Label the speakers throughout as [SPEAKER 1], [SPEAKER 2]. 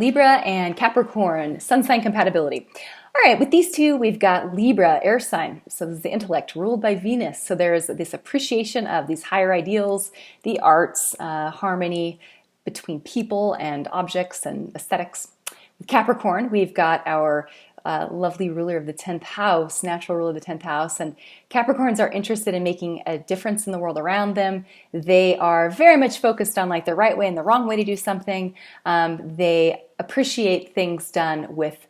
[SPEAKER 1] Libra and Capricorn, sun sign compatibility. All right, with these two, we've got Libra, air sign. So this is the intellect ruled by Venus. So there's this appreciation of these higher ideals, the arts, harmony between people and objects and aesthetics. With Capricorn, we've got our lovely ruler of the 10th house, natural ruler of the 10th house. And Capricorns are interested in making a difference in the world around them. They are very much focused on like the right way and the wrong way to do something. They appreciate things done with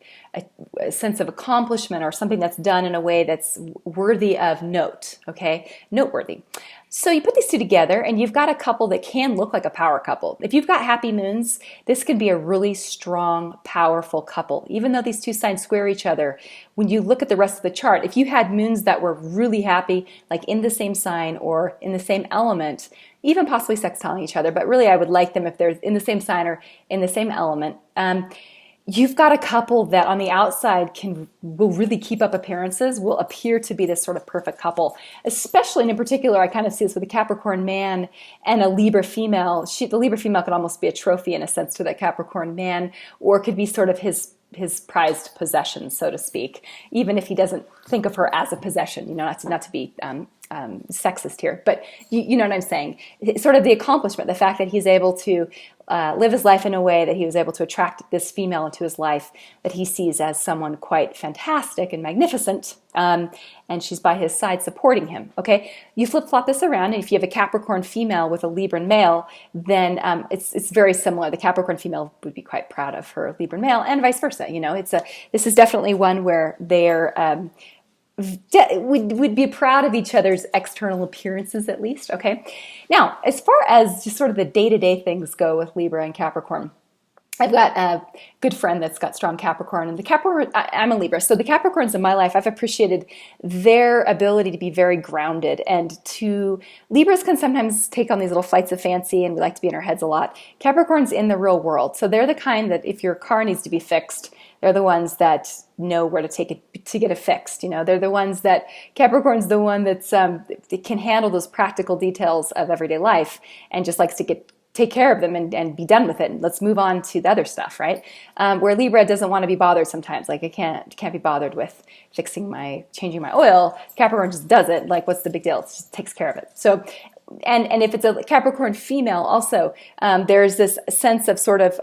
[SPEAKER 1] a sense of accomplishment or something that's done in a way that's worthy of note, okay? Noteworthy. So you put these two together and you've got a couple that can look like a power couple. If you've got happy moons, this could be a really strong, powerful couple. Even though these two signs square each other, when you look at the rest of the chart, if you had moons that were really happy, like in the same sign or in the same element, even possibly sextiling each other, but really I would like them if they're in the same sign or in the same element, you've got a couple that on the outside will really keep up appearances, will appear to be this sort of perfect couple. Especially, and in particular, I kind of see this with a Capricorn man and a Libra female. The Libra female could almost be a trophy in a sense to that Capricorn man, or it could be sort of his prized possession, so to speak, even if he doesn't think of her as a possession, you know, not to be sexist here, but you know what I'm saying. It's sort of the accomplishment, the fact that he's able to live his life in a way that he was able to attract this female into his life that he sees as someone quite fantastic and magnificent, and she's by his side supporting him, okay? You flip-flop this around, and if you have a Capricorn female with a Libran male, then it's very similar. The Capricorn female would be quite proud of her Libran male, and vice versa, you know? This is definitely one where they're would be proud of each other's external appearances at least, okay? Now, as far as just sort of the day-to-day things go with Libra and Capricorn, I've got a good friend that's got strong Capricorn, and the Capricorn, I'm a Libra, so the Capricorns in my life, I've appreciated their ability to be very grounded, and Libras can sometimes take on these little flights of fancy, and we like to be in our heads a lot. Capricorn's in the real world, so they're the kind that if your car needs to be fixed, they're the ones that know where to take it to get it fixed. You know, they're the ones that Capricorn's the one that's can handle those practical details of everyday life and just likes to take care of them and be done with it. And let's move on to the other stuff, right? Where Libra doesn't want to be bothered sometimes. Like, I can't be bothered with changing my oil. Capricorn just does it. Like, what's the big deal? It just takes care of it. So, and if it's a Capricorn female, also there's this sense of sort of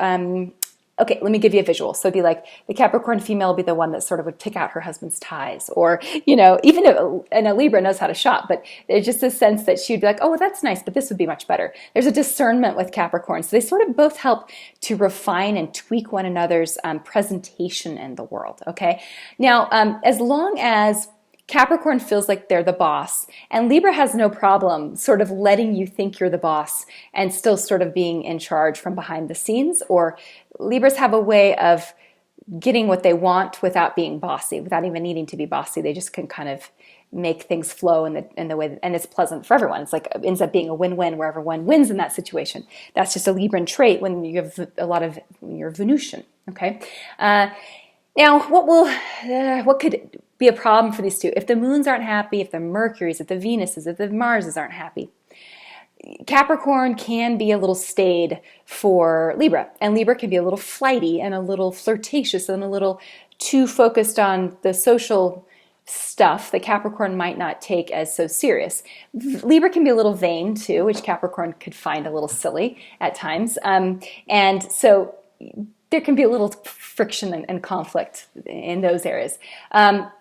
[SPEAKER 1] okay, let me give you a visual. So it'd be like the Capricorn female would be the one that sort of would pick out her husband's ties, or, you know, even and a Libra knows how to shop, but there's just a sense that she'd be like, oh, well, that's nice, but this would be much better. There's a discernment with Capricorn. So they sort of both help to refine and tweak one another's presentation in the world, okay? Now, as long as Capricorn feels like they're the boss, and Libra has no problem sort of letting you think you're the boss and still sort of being in charge from behind the scenes, or Libras have a way of getting what they want without being bossy, without even needing to be bossy. They just can kind of make things flow in the way, and it's pleasant for everyone. It's like, it ends up being a win-win where everyone wins in that situation. That's just a Libran trait when you have when you're Venusian, okay? Now, what could be a problem for these two? If the moons aren't happy, if the Mercuries, if the Venuses, if the Marses aren't happy, Capricorn can be a little staid for Libra, and Libra can be a little flighty and a little flirtatious and a little too focused on the social stuff that Capricorn might not take as so serious. Libra can be a little vain too, which Capricorn could find a little silly at times, and so there can be a little friction and conflict in those areas.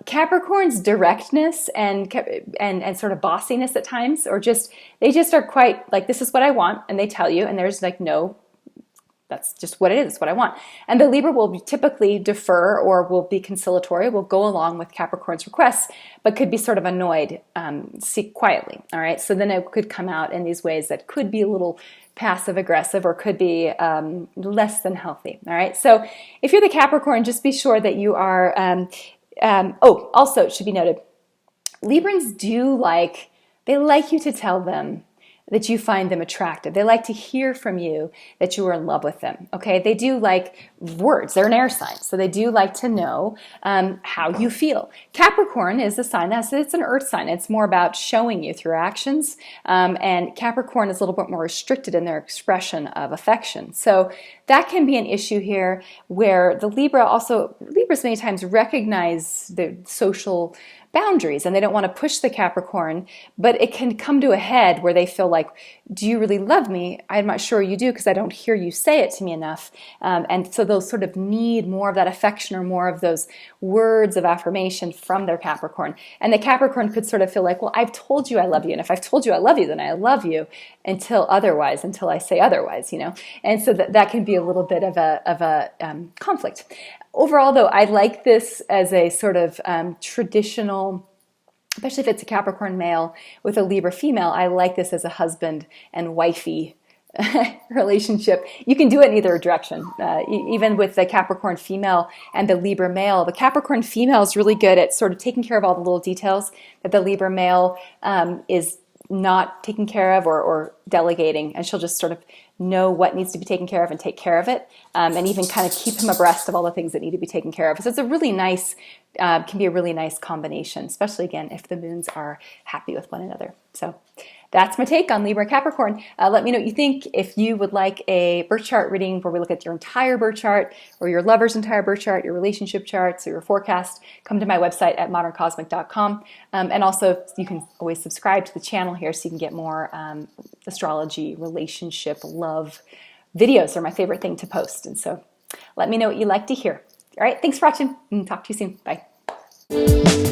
[SPEAKER 1] Capricorn's directness and sort of bossiness at times, or they just are quite like, this is what I want, and they tell you, and there's like, no, that's just what it is, it's what I want. And the Libra will typically defer or will be conciliatory, will go along with Capricorn's requests, but could be sort of annoyed, quietly, all right? So then it could come out in these ways that could be a little passive aggressive or could be less than healthy, all right? So if you're the Capricorn, just be sure that you are, also it should be noted, Librans they like you to tell them that you find them attractive. They like to hear from you that you are in love with them, okay? They do like words. They're an air sign, so they do like to know how you feel. Capricorn is a sign it's an earth sign. It's more about showing you through actions, and Capricorn is a little bit more restricted in their expression of affection. So that can be an issue here where Libras many times recognize the social boundaries and they don't want to push the Capricorn, but it can come to a head where they feel like, do you really love me? I'm not sure you do because I don't hear you say it to me enough. And so they'll sort of need more of that affection or more of those words of affirmation from their Capricorn. And the Capricorn could sort of feel like, well, I've told you I love you. And if I've told you I love you, then I love you until I say otherwise, And so that can be a little bit of a conflict. Overall, though, I like this as a sort of traditional, especially if it's a Capricorn male with a Libra female, I like this as a husband and wifey relationship. You can do it in either direction. Even with the Capricorn female and the Libra male, the Capricorn female is really good at sort of taking care of all the little details that the Libra male is not taking care of or delegating, and she'll just sort of know what needs to be taken care of and take care of it, and even kind of keep him abreast of all the things that need to be taken care of. So it's a really nice, can be a really nice combination, especially again if the moons are happy with one another. So that's my take on Libra Capricorn. Let me know what you think. If you would like a birth chart reading where we look at your entire birth chart or your lover's entire birth chart, your relationship charts, or your forecast, come to my website at moderncosmic.com. And also you can always subscribe to the channel here so you can get more astrology, relationship, love videos. Are my favorite thing to post. And so let me know what you like to hear. All right, thanks for watching and talk to you soon. Bye.